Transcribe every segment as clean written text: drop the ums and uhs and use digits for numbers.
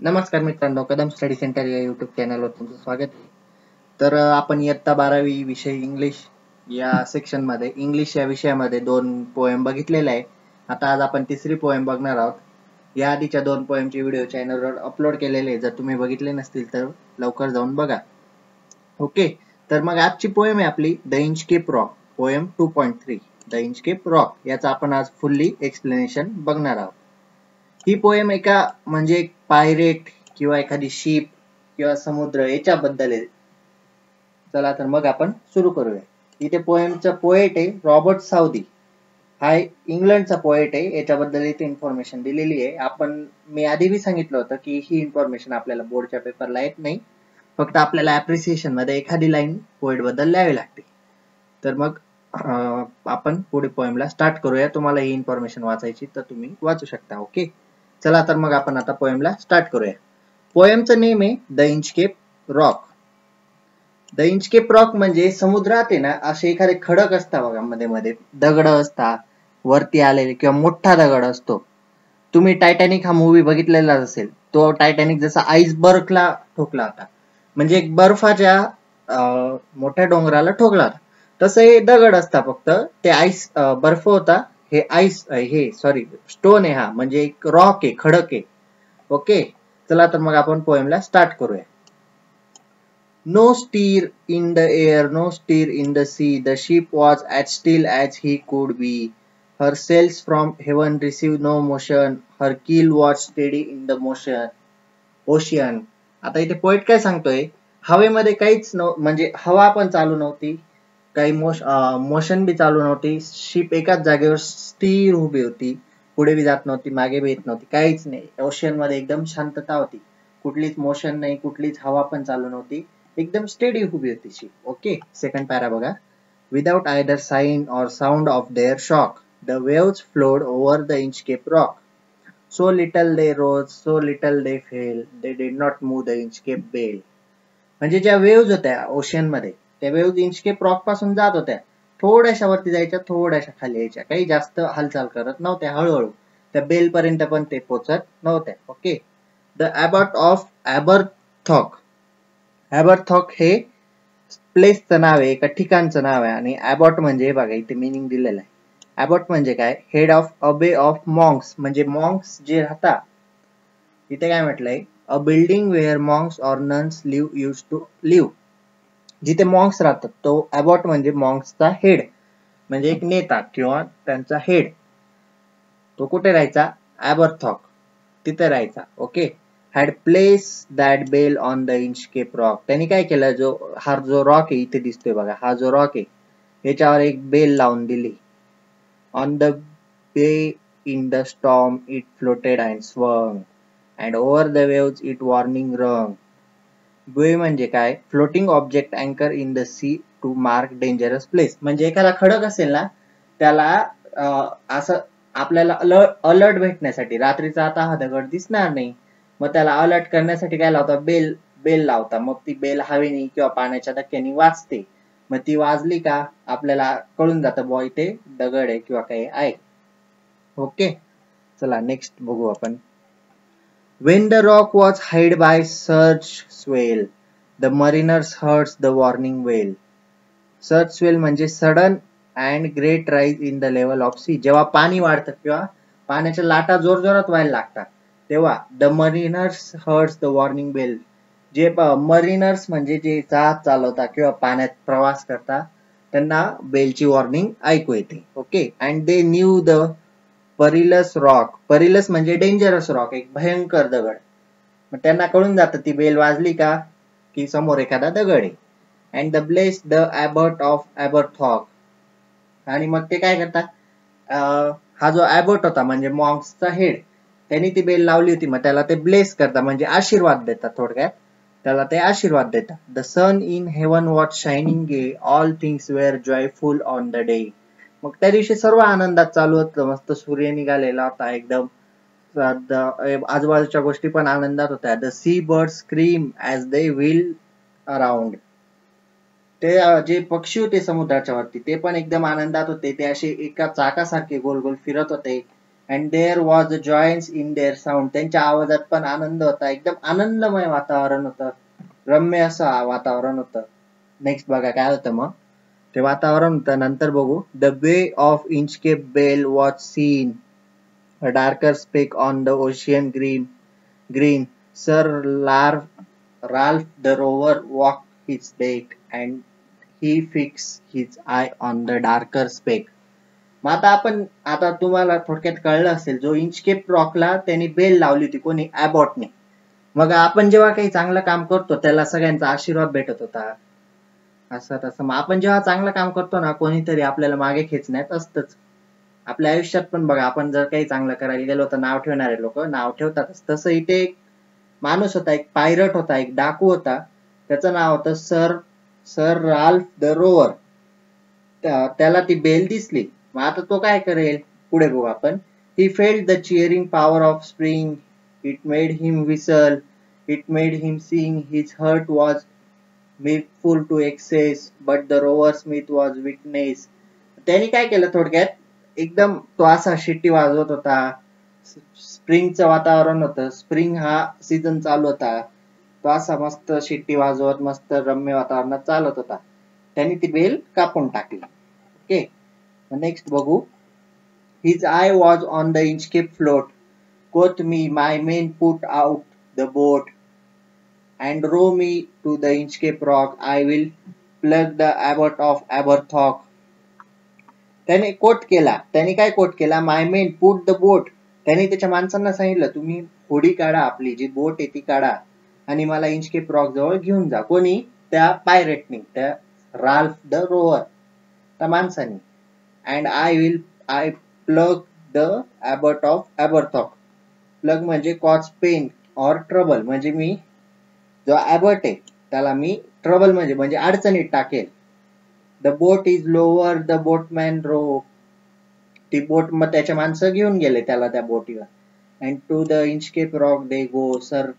नमस्कार मित्रांनो, Kadam study centre या यूट्यूब चॅनलवर तुमचं स्वागत आहे. तर आपण इयत्ता 12वी विषय इंग्लिश या सेक्शनमध्ये इंग्लिश या विषयामध्ये 2 पोएम बघितलेले आहे. आता आज आपण तिसरी पोएम बघणार आहोत. या आधीच्या 2 पोएमचे व्हिडिओ चॅनलवर अपलोड केलेले आहे. जर तुम्ही बघितले नसतील तर लवकर जाऊन बघा. ओके, तर मग आजची पोएम आहे आपली the Inchcape rock poem 2.3 the Inchcape rock. याचा आपण आज फुल्ली एक्सप्लेनेशन बघणार आहोत. ही पोएम एका म्हणजे एक पायरेट किंवा एखादी शिप किंवा समुद्र याच्याबद्दल आहे. चला तर मग आपण सुरू करूया. इथे पोएमचा पोएट आहे रॉबर्ट साऊदी. हा इंग्लंडचा पोएट आहे. याच्याबद्दल इथे इन्फॉर्मेशन दिलेली आहे. मी आधी बी सांगितलं होतं की ही इन्फॉर्मेशन आपल्याला बोर्डच्या पेपरला येत नाही, फक्त आपल्याला ऍप्रिसिएशन मध्ये एखादी लाईन पोएट बद्दल लिहावी लागते. तर मग आपण पुढे पोएमला स्टार्ट करूया. तुम्हाला ही इन्फॉर्मेशन वाचायची तर तुम्ही वाचू शकता. ओके, चला तर मग आपण आता पोएमला स्टार्ट करूया. पोएमचं नेम आहे the Inchcape rock. The Inchcape rock म्हणजे समुद्रात आहे ना असे एखादे खडक असतात बघा, मध्ये मध्ये दगड असतात वरती आलेले किंवा मोठा दगड असतो. तुम्ही टायटॅनिक हा मूवी बघितलेला असेल. तो टायटॅनिक जसा आईसबर्गला ठोकला होता, म्हणजे एक बर्फाच्या मोठ्या डोंगराला ठोकला होता, तसं हे दगड असता. फक्त ते आईस बर्फ होता, हे आईस हे सॉरी स्टोन आहे, हा म्हणजे एक रॉक आहे, खडक आहे. ओके, चला तर मग आपण पोएमला स्टार्ट करूया. No stir in the air, no stir in the sea, the ship was as still as he could be. Her sails from heaven receive no motion, her keel was steady in the motion ocean. आता इथे poet काय सांगतोय, हवेमध्ये काहीच म्हणजे हवा पण चालू नव्हती, काही मोशन बी चालू नव्हती. शिप एकाच जागेवर स्थिर उभी होती, पुढे बी जात नव्हती, मागे बी येत नव्हती, काहीच नाही. ओशियन मध्ये एकदम शांतता होती, कुठलीच मोशन नाही, कुठलीच हवा पण चालू नव्हती, एकदम स्टेडी उभी होती शिप. ओके, सेकंड पॅरा बघा. विदाउट आयदर साइन और sound of their shock, the waves flowed over the Inchcape rock. So little they rose, so little they fell, they did not move the Inchcape Bale. म्हणजे ज्या waves होत्या ocean मध्ये, त्या waves Inchcape rock पासून जात होत्या, थोड्याशा वरती जायच्या, थोड्याशा खाली यायच्या, काही जास्त हालचाल करत नव्हत्या. हळूहळू त्या बेल पर्यंत पण ते पोहोचत नव्हत्या. Okay, the abbot of Aberbrothok. Aberbrothok हे प्लेसचं नाव आहे, एका ठिकाणचं नाव आहे. आणि ॲबॉट म्हणजे बघा इथे मिनिंग दिलेलं आहे. ॲबॉट म्हणजे काय, हेड ऑफ अ बे ऑफ मॉंक्स, म्हणजे मॉंक्स जे राहतात. इथे काय म्हटलंय, a building where monks or nuns live use to live. जिथे मॉंक्स राहतात, तो ॲबॉट म्हणजे मॉंक्सचा हेड, म्हणजे एक नेता किंवा त्यांचा हेड. तो कुठे राहायचा, ॲबरथॉक, तिथे राहायचा. Okay, had place that bell on the Inchcape Rock. त्यांनी काय केलं, हा जो रॉक आहे इथे दिसतोय बघा, हा जो रॉक आहे याच्यावर एक बेल लावून दिली. On the bay in the storm it floated and swung, and over the waves it warning rang. Bay म्हणजे काय, फ्लोटिंग ऑब्जेक्ट अँकर in the sea to mark dangerous place. म्हणजे एखादा खडक असेल ना, त्याला असं आपल्याला अलर्ट भेटण्यासाठी, रात्रीचा आता हा दगड दिसणार नाही, मग त्याला अलर्ट करण्यासाठी काय लावता, बेल बेल लावता. मग ती बेल हवेनी किंवा पाण्याच्या धक्क्याने वाजते. मग ती वाजली का आपल्याला कळून जातं बॉय ते दगड आहे किंवा काही आहे. ओके, चला नेक्स्ट बघू आपण. When the rock was hid by surge swell, the mariners heard the warning wail. Surge swell म्हणजे sudden and great rise in the level of sea. जेव्हा पाणी वाढतं किंवा पाण्याच्या लाटा जोरजोरात व्हायला लागतात, तेव्हा the mariners herds the warning bell. जे मरीनर्स म्हणजे जे जहाज चालवतात किंवा पाण्यात प्रवास करतात, त्यांना बेलची वॉर्निंग ऐकू येते. Okay, and they knew the perilous rock. Perilous म्हणजे डेंजरस रॉक, एक भयंकर दगड. मग त्यांना कळून जातं ती बेल वाजली का की समोर एखादा दगड आहे. And the bless the abbot of Aberbrothok. आणि मग ते काय करतात, हा जो ॲबर्ट होता म्हणजे मॉंक्सचा हेड, त्यांनी ती बेल लावली होती, मग त्याला ते ब्लेस करतात, म्हणजे आशीर्वाद देतात. थोडक्यात त्याला ते आशीर्वाद देतात. The sun in heaven was shining gay, all things were joyful on the day. मग त्या दिवशी सर्व आनंदात चालू होतं, मस्त सूर्य निघालेला होता एकदम, आजूबाजूच्या गोष्टी पण आनंदात होत्या. The sea bird scream as they wheel around. ते जे पक्षी होते समुद्राच्या वरती, ते पण एकदम आनंदात होते. ते असे एका चाकासारखे गोल गोल फिरत होते. And there was a joyance in their sound. त्यांच्या आवाजात पण आनंद होता. एकदम आनंदमय वातावरण होतं. रम्य असं वातावरण होतं. नेक्स्ट बघा काय होतं मग ते वातावरण होतं. नंतर बघू. The way of Inchcape bell was seen a darker speck on the ocean green. Sir Ralph the Rover walked his deck and he fixed his eye on the darker speck. मग आता तुम्हाला थोडक्यात कळलं असेल जो इंचकेप रॉकला त्यांनी bell लावली होती कोणी ॲबॉटने. मग आपण जेव्हा काही चांगलं काम करतो त्याला सगळ्यांचा आशीर्वाद भेटत होता असं तसं. मग आपण जेव्हा चांगलं काम करतो ना कोणीतरी आपल्याला मागे खेचण्यात असतंच. आपल्या आयुष्यात पण बघा आपण जर काही चांगलं करायला गेलो तर नाव ठेवणारे लोक नाव ठेवतातच. तसं इथे एक माणूस होता, एक पायरट होता, एक डाकू होता. त्याचं नाव होतं सर राल्फ द रोवर. त्याला ती बेल दिसली. मग आता तो काय करेल पुढे बघू आपण. He felt the cheering power of spring. It made him whistle. It made him sing. His heart was full to excess, but the rover smith was witness. त्यांनी काय केलं थोडक्यात एकदम तो असा शिट्टी वाजवत होता. स्प्रिंगचं वातावरण होतं. स्प्रिंग हा सीझन चालू होता. तो असा मस्त शिट्टी वाजवत मस्त रम्य वातावरणात चालत होता. त्यांनी ती बेल कापून टाकली. ओके नेक्स्ट बघू. His I was on the Inchcape float. Quoth me, my men put out the boat and row me to the Inchcape Rock. I will plug the abbot of Aberthock. त्याने coat केला. त्याने काय coat केला. माय main put the बोट. त्याने त्याच्या माणसांना सांगितलं तुम्ही होडी काढा आपली जी बोट आहे ती काढा आणि मला इंचकेप रॉक जवळ घेऊन जा. कोणी त्या पायरेटनी त्या राल्फ द रोवर त्या माणसानी. And I plague the abbot of Aberbrothok. Plague म्हणजे कॉज पेन ऑर ट्रबल म्हणजे मी जो ॲबट आहे त्याला मी ट्रबल म्हणजे अडचणीत टाकेल. The boat is lower the boatman row. ती बोट मग त्याच्या माणसं घेऊन गेले त्याला त्या बोटीवर. And to the Inchcape rock they go. Sir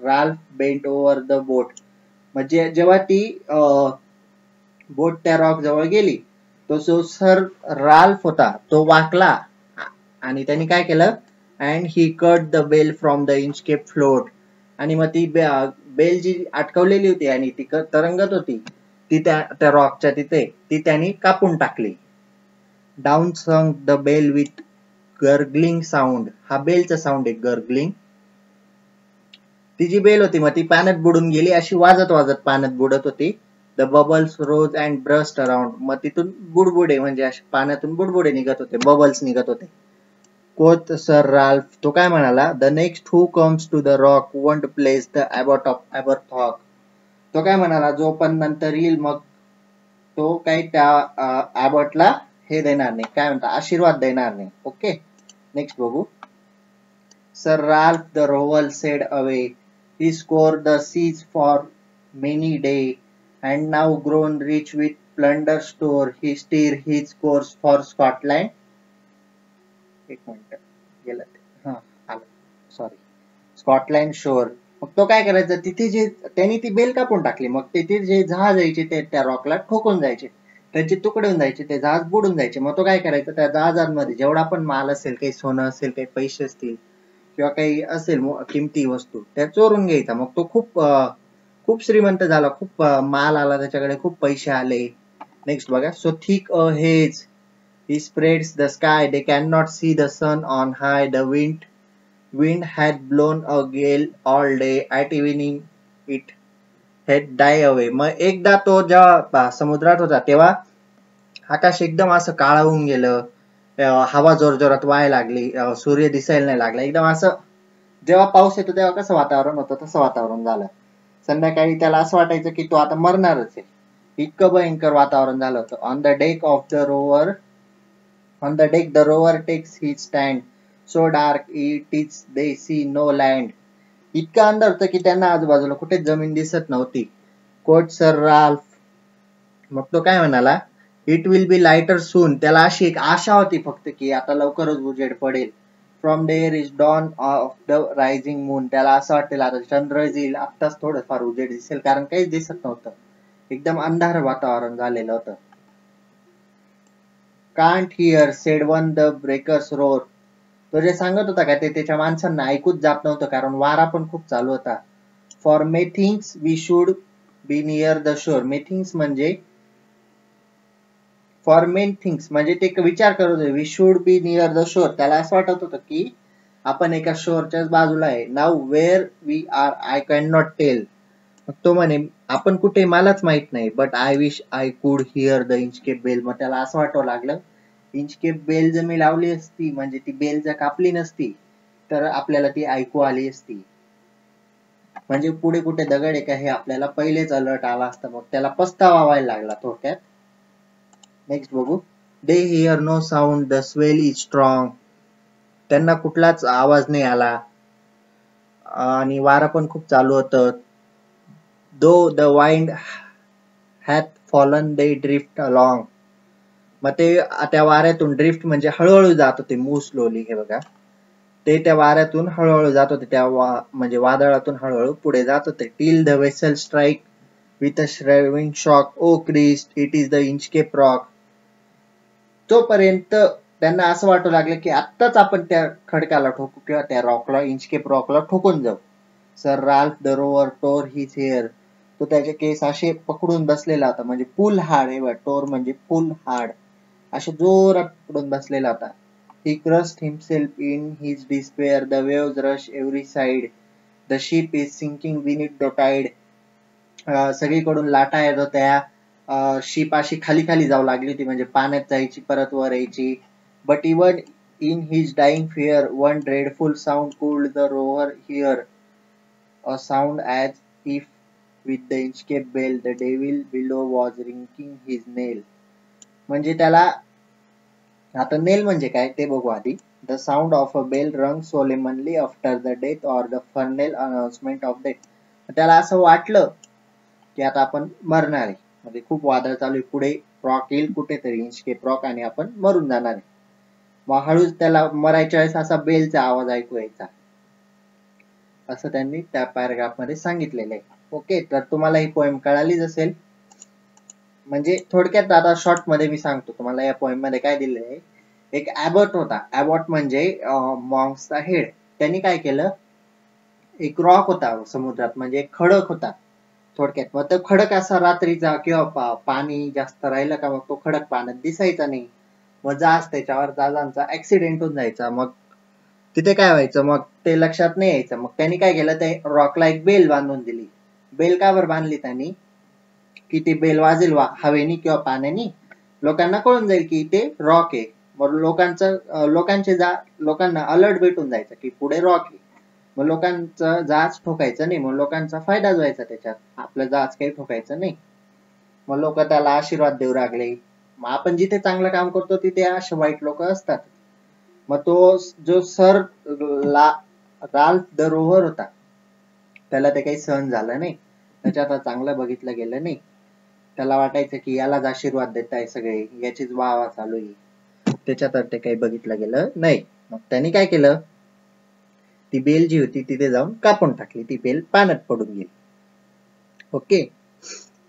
Ralph bent over the boat. म्हणजे जेव्हा ती बोट त्या रॉक जवळ गेली तो जो सर राल्फ होता तो वाकला आणि त्यांनी काय केलं. And he cut the bell from the Inchcape float. आणि मग ती बेल जी अटकवलेली होती आणि ती तरंगत होती ती त्या रॉकच्या तिथे ती त्यांनी कापून टाकली. Down sunk the bell with gurgling sound. हा बेलचा साऊंड आहे गर्गलिंग. ती जी बेल होती मग ती पाण्यात बुडून गेली. अशी वाजत वाजत पाण्यात बुडत होती. The bubbles rose and burst around. मग तिथून बुडबुडे म्हणजे असे पाण्यातून बुडबुडे निघत होते. बबल्स निघत होते. Quoth Sir Ralph. तो काय म्हणाला. The next who comes to the rock won't place the abbot of Aberthock. तो काय म्हणाला जो पण नंतर येईल मग तो काही त्या ॲबॉटला हे देणार नाही काय म्हणतात आशीर्वाद देणार नाही. ओके नेक्स्ट बघू. Sir Ralph the rover sailed away. He score the seas for many day and now grown rich with plunder store. He steer his course for Scotland. एक मिनिट गेलं ते आलं सॉरी स्कॉटलँड शोर. मग तो काय करायचा तिथे जे त्यांनी ती बेल कापून टाकली. मग तिथे जे जहाज यायचे ते त्या रॉकला ठोकून जायचे. त्यांचे तुकडे होऊन जायचे. ते जहाज बुडून जायचे. मग तो काय करायचा त्या जहाजांमध्ये जेवढा पण माल असेल काही सोनं असेल काही पैसे असतील किंवा काही असेल किमती वस्तू त्या चोरून घ्यायचा. मग तो खूप श्रीमंत झाला. खूप माल आला त्याच्याकडे. खूप पैसे आले. नेक्स्ट बघा. So thick a hedge he spreads the sky. They cannot see the sun on high. The wind had blown a gale all day. At evening it had died away. मग एकदा तो जेव्हा समुद्रात होता तेव्हा आकाश एकदम असं काळं होऊन गेलं. हवा जोरजोरात व्हायला लागली. सूर्य दिसायला नाही लागला. एकदम असं जेव्हा पाऊस येतो तेव्हा कसं वातावरण होतं तसं वातावरण झालं. संध्याकाळी त्याला असं वाटायचं की तो आता मरणारच आहे. इतकं भयंकर वातावरण झालं होतं. On the deck of the rover. On the deck the rover takes his stand. So dark it is they see no land. इतका अंधार होता की त्यांना आजूबाजूला कुठेच जमीन दिसत नव्हती. Quoth Sir Ralph. मग तो काय म्हणाला. It will be lighter soon. त्याला अशी एक आशा होती फक्त की आता लवकरच उजेड पडेल. From there is dawn of the rising moon. त्याला असं वाटेल आता चंद्र येईल आत्ताच थोडंफार उजेड दिसेल कारण काहीच दिसत नव्हतं. एकदम अंधार वातावरण झालेलं होतं. Can't hear, said one the breakers roar. तो जे सांगत होता का ते त्याच्या माणसांना ऐकूच जात नव्हतं, कारण वारा पण खूप चालू होता. For methinks we should be near the shore. Methinks म्हणजे फॉर मेन थिंग्स म्हणजे ते विचार करत होते, we should be near the shore. त्याला असं वाटत होतं की आपण एका शोरच्याच बाजूला आहे. नाव where we are I cannot नॉट टेल. तो म्हणे आपण कुठे मलाच माहित नाही, but I wish I could hear the Inchcape bell. मग त्याला असं वाटावं लागलं, इंचकेप बेल जर मी लावली असती, म्हणजे ती बेल जर कापली नसती तर आपल्याला ती ऐकू आली असती. म्हणजे पुढे कुठे दगड आहे का हे आपल्याला पहिलेच अलर्ट आला असता. मग त्याला पस्तावा व्हायला लागला थोडक्यात. नेक्स्ट बघू. They hear no sound, the swell is strong. त्यांना कुठलाच आवाज नाही आला आणि वारा पण खूप चालू होतं. Though the wind hath fallen they drift along. मग ते त्या वाऱ्यातून ड्रिफ्ट म्हणजे हळूहळू जात होते, मूव स्लोली. हे बघा, ते त्या वाऱ्यातून हळूहळू जात होते, त्या म्हणजे वादळातून हळूहळू पुढे जात होते. Till the vessel strike with a shivering shock, oh Christ it is the Inchcape rock. तोपर्यंत त्यांना असं वाटू लागलं की आत्ताच आपण त्या खडकाला ठोकू किंवा त्या रॉकला, इंचकेप रॉकला ठोकून जाऊ. Sir Ralph the rover tore his hair. तो त्याचे केस असे पकडून बसलेला होता, म्हणजे फुल हार्ड आहे. टोर म्हणजे फुल हार्ड, असे जोरात पकडून बसलेला होता. He crushed himself in his despair. The waves rush every side. The ship is sinking beneath the tide. सगळीकडून लाटा येत होत्या. शिप अशी खाली खाली जाऊ लागली होती, म्हणजे पाण्यात जायची परत वर यायची. But even in his dying fear one dreadful sound could the rover hear. A sound as if with the Inchcape bell the devil below was ringing his knell. म्हणजे त्याला, आता नेल म्हणजे काय ते बघू आधी. The sound of a bell rung solemnly after the death or the funeral announcement of death. त्याला असं वाटलं की आता आपण मरणार आहे, म्हणजे खूप वादळ चालू आहे, पुढे रॉक येईल कुठेतरी, इंचकेप रॉक, आणि आपण मरून जाणार आहे. मग हळूच त्याला मरायच्या वेळेस असा बेलचा आवाज ऐकू यायचा, असं त्यांनी त्या पॅराग्राफ मध्ये सांगितलेलं आहे. ओके, तर तुम्हाला ही पोएम कळालीच असेल. म्हणजे थोडक्यात आता शॉर्ट मध्ये मी सांगतो तुम्हाला या पोएम मध्ये काय दिलेलं आहे. एक ॲबॉट होता. ॲबॉट म्हणजे मॉन्क्सचा हेड. त्यांनी काय केलं, एक रॉक होता समुद्रात, म्हणजे एक खडक होता थोडक्यात. मग तो खडक असा रात्रीचा किंवा पाणी जास्त राहिलं का मग तो खडक पाण्यात दिसायचा नाही. मग त्याच्यावर जहाजांचा ऍक्सिडेंट होऊन जायचा. मग तिथे काय व्हायचं, मग ते लक्षात नाही यायचं. मग त्यांनी काय केलं, ते रॉकला एक बेल बांधून दिली. बेल का बरं बांधली त्यांनी, की ती बेल वाजेल हवेनी किंवा पाण्यानी, लोकांना कळून जाईल की ते रॉक आहे. मग लोकांना अलर्ट भेटून जायचा की पुढे रॉक आहे. मग लोकांचं जहाज ठोकायचं नाही, मग लोकांचा फायदाच व्हायचा त्याच्यात, आपलं जहाज काही ठोकायचं नाही. मग लोक त्याला आशीर्वाद देऊ लागले. मग आपण जिथे चांगलं काम करतो तिथे असे वाईट लोक असतात. मग तो जो सर राल्फ द रोव्हर होता, त्याला ते काही सहन झालं नाही, त्याच्यात चांगलं बघितलं गेलं नाही. त्याला वाटायचं की यालाच आशीर्वाद देत आहे सगळे, याचीच वाह चालू आहे, त्याच्यात ते काही बघितलं गेलं नाही. मग त्यांनी काय केलं, ती बेल जी होती तिथे जाऊन कापून टाकली. ती बेल पाण्यात पडून गेली. ओके,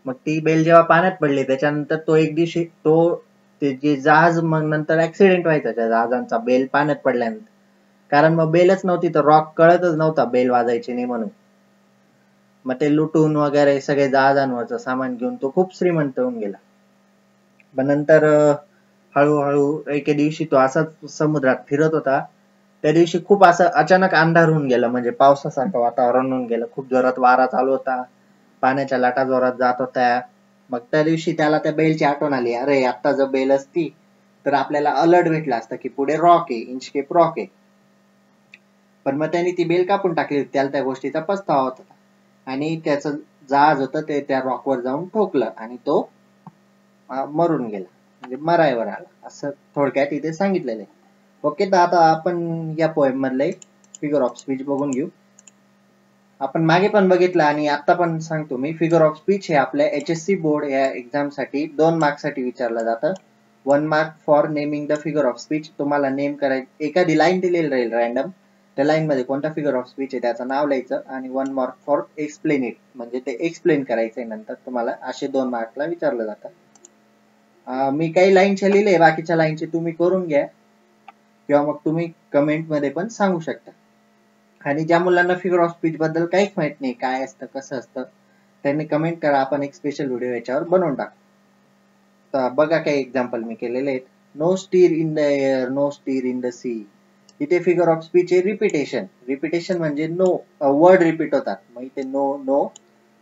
मग ती बेल जेव्हा पाण्यात पडली त्याच्यानंतर तो एक दिवशी ते जे जहाज, मग नंतर ऍक्सिडेंट व्हायचा त्या जहाजांचा बेल पाण्यात पडल्यानंतर. कारण मग बेलच नव्हती तर रॉक कळतच नव्हता बेल वाजायची नाही म्हणून. मग ते लुटून वगैरे सगळे जहाजांवरचं सामान घेऊन तो खूप श्रीमंत होऊन गेला. पण नंतर हळूहळू एके दिवशी तो असाच समुद्रात फिरत होता. त्या दिवशी खूप असं अचानक अंधार होऊन गेला, म्हणजे पावसासारखं वातावरण होऊन गेलं. खूप जोरात वारा चालू होता, पाण्याच्या लाटा जोरात जात होत्या. मग त्या दिवशी त्याला त्या बेलची आठवण आली, अरे आता जर बेल असती तर आपल्याला अलर्ट भेटला असता की पुढे रॉक आहे, इंचकेप रॉक आहे. पण मग त्यांनी ती बेल कापून टाकली होती. त्याला त्या गोष्टीचा पस्तावा होता, आणि त्याचं जहाज होतं ते त्या रॉकवर जाऊन ठोकलं आणि तो मरून गेला, म्हणजे मरायवर आला, असं थोडक्यात इथे सांगितलेलं आहे. ओके, तर आता आपण या पोएम मधले फिगर ऑफ स्पीच बघून घेऊ. आपण मागे पण बघितलं आणि आता पण सांगतो मी, फिगर ऑफ स्पीच हे आपल्या HSC बोर्ड या एक्झाम साठी 2 मार्क्स साठी विचारलं जातं. 1 mark for naming the figure of speech. तुम्हाला नेम करायचं, एखादी लाईन दिलेली राहील रॅन्डम, त्या लाईन मध्ये कोणता फिगर ऑफ स्पीच आहे त्याचं नाव लिहायचं, आणि 1 मार्क फॉर एक्सप्लेन इट, म्हणजे ते एक्सप्लेन करायचंय नंतर तुम्हाला. असे 2 मार्कला विचारलं जातं. मी काही लाईनचे लिहिले, बाकीच्या लाईनचे तुम्ही करून घ्या. किंवा मग तुम्ही कमेंट मध्ये पण सांगू शकता. आणि ज्या मुलांना फिगर ऑफ स्पीच बद्दल काहीच माहित नाही काय असतं कसं असतं त्यांनी कमेंट करा, आपण एक स्पेशल व्हिडिओ याच्यावर बनवून टाकू. तर बघा काही एक्झाम्पल मी केलेले आहेत. No stir in the air, no stir in the sea. इथे फिगर ऑफ स्पीच आहे रिपिटेशन. रिपिटेशन म्हणजे नो वर्ड रिपीट होतात. मग इथे नो नो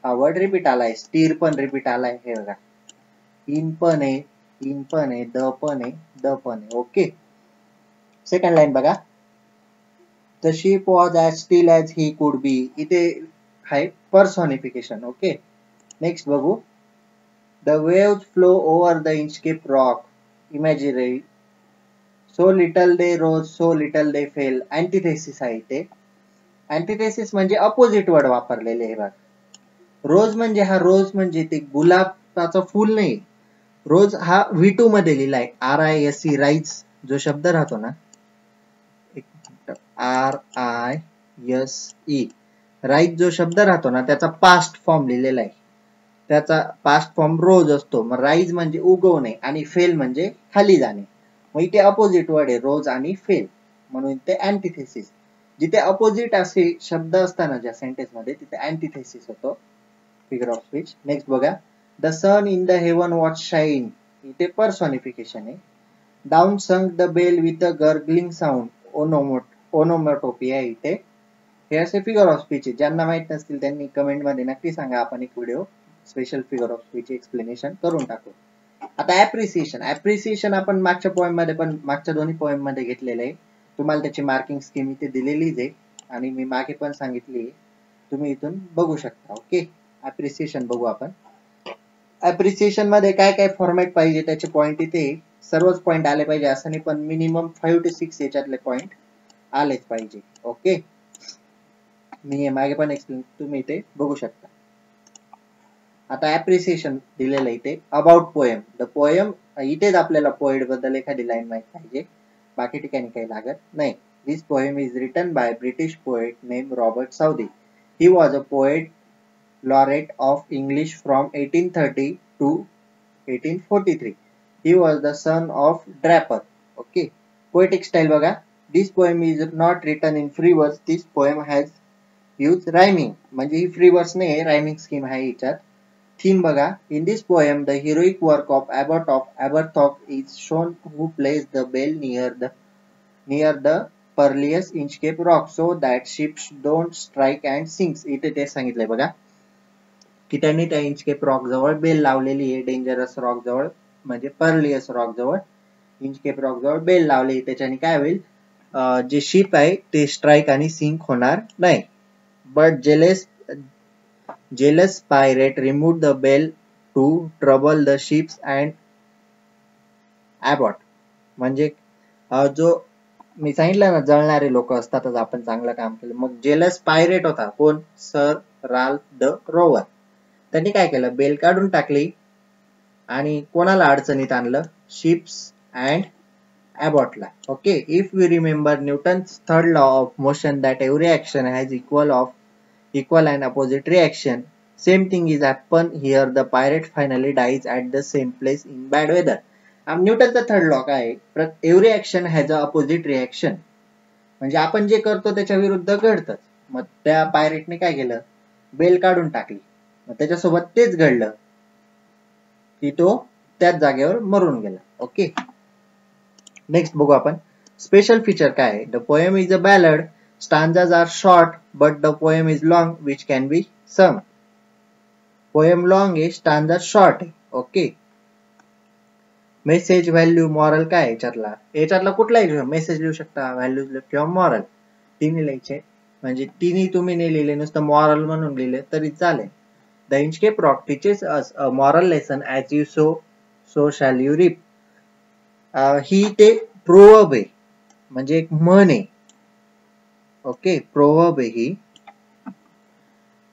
हा वर्ड रिपीट आलाय, स्टीर पण रिपीट आलाय. हे बघा इन पण आहे, इन पण आहे, द पण आहे, द पण आहे. ओके. सेकंड लाईन बघा. The sheep was as still as he could be. इथे आहे पर्सोनिफिकेशन. ओके. नेक्स्ट बघू. The waves flow over the Inchcape rock. Imaginary. So little they rose, so little they fell. Antithesis आहे इथे. अँटिथेसिस म्हणजे opposite word वापरलेले आहे बघ. रोज म्हणजे हा रोज म्हणजे ते गुलाबाचं फूल नाही. रोज हा V2 मध्ये लिहिलाय. RISE राईज जो शब्द राहतो ना, RISE राईज जो शब्द राहतो ना त्याचा पास्ट फॉर्म लिहिलेला आहे. त्याचा पास्ट फॉर्म रोज असतो. मग राईज म्हणजे उगवणे आणि फेल म्हणजे खाली जाणे. मग इथे अपोजिट वर्ड आहे रोज आणि फेल, म्हणून ते अँटिथेसिस. जिथे अपोजिट असे शब्द असताना ज्या सेंटेन्स मध्ये तिथे अँटिथेसिस होतो फिगर ऑफ स्पीच. नेक्स्ट बघा. The sun in the heaven was shine. इथे पर्सोनिफिकेशन आहे. Down sunk the bell with a gurgling sound. Onomatopoeia इथे. हे असे फिगर ऑफ स्पीच आहे. ज्यांना माहित नसतील त्यांनी कमेंट मध्ये नक्की सांगा, आपण एक video special figure of speech explanation करून टाकू. आता ऍप्रिसिएशन. ऍप्रिसिएशन आपण मागच्या पोएम मध्ये पण मागच्या दोन्ही पोएम मध्ये घेतलेलं आहे. तुम्हाला त्याची मार्किंग स्कीम इथे दिलेलीच आहे आणि मी मागे पण सांगितली आहे, तुम्ही इथून बघू शकता. ओके. ऍप्रिसिएशन बघू आपण. ऍप्रिसिएशन मध्ये काय काय फॉर्मॅट पाहिजे त्याचे पॉइंट इथे. सर्वच पॉइंट आले पाहिजे असं नाही, पण मिनिमम 5 to 6 याच्यातले पॉइंट आलेच पाहिजे. ओके. मी हे मागे पण एक्सप्लेन तुम्ही इथे बघू शकता. आता ऍप्रिसिएशन दिलेलं इथे. About poem. द पोएम इथेच आपल्याला पोएट बद्दल एखादी लाईन माहित पाहिजे, बाकी ठिकाणी काही लागत नाही. This poem is written by British poet name Robert Southey. He was a poet laureate of English from 1830 to 1843. He was the son of draper. Okay. Poetic style बघा. This poem is not written in free verse. This poem has used rhyming. म्हणजे ही free वर्स नाही, rhyming scheme आहे याच्यात. Theme बघा. In this poem, the heroic work of Abbot of Aberthorpe is shown, who placed the bell near the perilous Inchcape rock so that ships don't strike and sinks. इथे ते सांगितलंय बघा की त्यांनी त्या इंचकेप रॉक जवळ bell लावलेली आहे. डेंजरस रॉक जवळ म्हणजे पर्लियस रॉक जवळ, इंचकेप रॉक जवळ बेल लावली. त्याच्याने काय होईल, जे शिप आहे ते स्ट्राईक आणि सिंक होणार नाही. But jealous pirate remove the bell to trouble the ships and abbot. म्हणजे जो मी सांगितलं ना, जळणारे लोक असतातच आपण चांगलं काम केलं. मग जेलस पायरेट होता कोण, सर राल्फ द रोवर. त्यांनी काय केलं, बेल काढून टाकली आणि कोणाला अडचणीत आणलं, शिप्स अँड ॲबॉटला. Okay. If we remember Newton's third law of motion that every action has equal and opposite reaction, same thing is happen here. The pirate finally dies at the same place in bad weather. न्यूटनचा third law काय आहे, every action has a opposite reaction. म्हणजे आपण जे करतो त्याच्या विरुद्ध घडतं. मग त्या पायरेटने काय केलं, बेल काढून टाकली. मग त्याच्यासोबत तेच घडलं की तो त्याच जागेवर मरून गेला. ओके. नेक्स्ट बघू आपण. स्पेशल फीचर काय आहे. The poem is a ballad. Stanzas are short but the poem is long which can be sum. Poem long आहे, स्टांजाज शॉर्ट आहे. ओके. मेसेज, व्हॅल्यू, मॉरल काय याच्यातला कुठलाही मेसेज लिहू शकता, व्हॅल्यू किंवा मॉरल तिन्ही लिहायचे. म्हणजे तिन्ही तुम्ही नाही लिहिले, नुसतं मॉरल म्हणून लिहिले तरी चालेल. The Inchcape rock teaches us a moral lesson, as you sow shall you reap. ही ते प्रोवर्ब आहे, म्हणजे एक म्हण आहे. ओके. प्रोवर्ब आहे ही.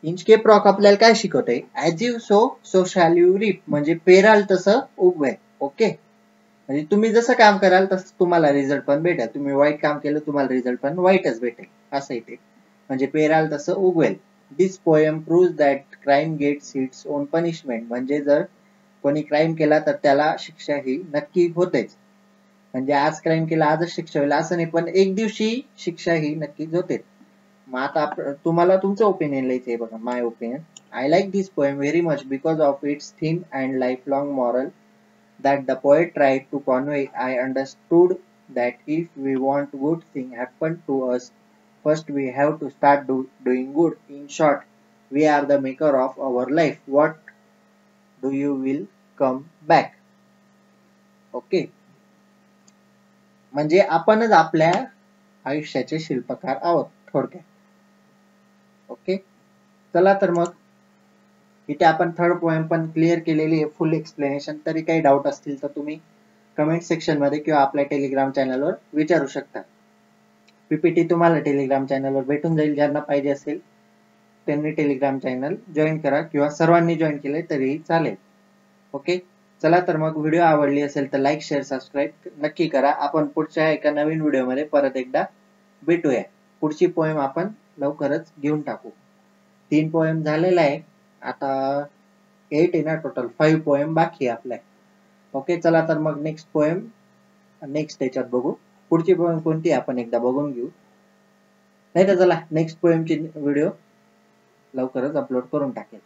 इंचकेप रॉक आपल्याला काय शिकवते, as you sow shall you रिप, म्हणजे पेराल तसं उगवेल. ओके. म्हणजे तुम्ही जसं काम कराल तसं तुम्हाला रिझल्ट पण भेटेल. तुम्ही वाईट काम केलं तुम्हाला रिझल्ट पण वाईटच भेटेल, असं इथे. म्हणजे पेराल तसं उगवेल. This poem proves that crime gets its own punishment. म्हणजे जर कोणी क्राईम केला तर त्याला शिक्षा ही नक्की होतेच. म्हणजे आज क्राईम केला आजच शिक्षा होईल असं नाही, पण एक दिवशी शिक्षा ही नक्कीच होते. मग आता तुम्हाला तुमचं ओपिनियन लिहायचंय बघा. My opinion, I like this poem very much because of its theme and life long moral that the poet tried to convey. I understood that if we want good thing happen to us, first we have to start doing good. In short, we are the maker of our life. What do you will come back? Okay, म्हणजे आपणच आपल्या आयुष्याचे शिल्पकार आहोत थोडक्यात. Okay, चला तर मग इथे आपण थर्ड पोएम पण क्लिअर केलेली आहे, फुल एक्सप्लेनेशन. तरी काही डाऊट असतील तर तुम्ही कमेंट सेक्शन मध्ये किंवा आपल्या टेलिग्राम चॅनलवर विचारू शकता. पीपीटी तुम्हाला टेलिग्राम चॅनलवर भेटून जाईल. ज्यांना पाहिजे असेल त्यांनी टेलिग्राम चॅनल जॉईन करा किंवा सर्वांनी जॉईन केले तरी चालेल. ओके, चला तर मग व्हिडिओ आवडली असेल तर लाईक शेअर सबस्क्राईब नक्की करा. आपण पुढच्या एका नवीन व्हिडिओमध्ये परत एकदा भेटूया. पुढची पोएम आपण लवकरच घेऊन टाकू. 3 पोएम झालेला आहे, आता 8 आहे ना टोटल, 5 पोएम बाकी आहे आपल्या. ओके, चला तर मग नेक्स्ट पोएम नेक्स्ट याच्यात बघू. पुढची पोएम कोणती आपण एकदा बघून घेऊ. नाही तर चला नेक्स्ट पोएमची व्हिडिओ लवकरच अपलोड करून टाकेल.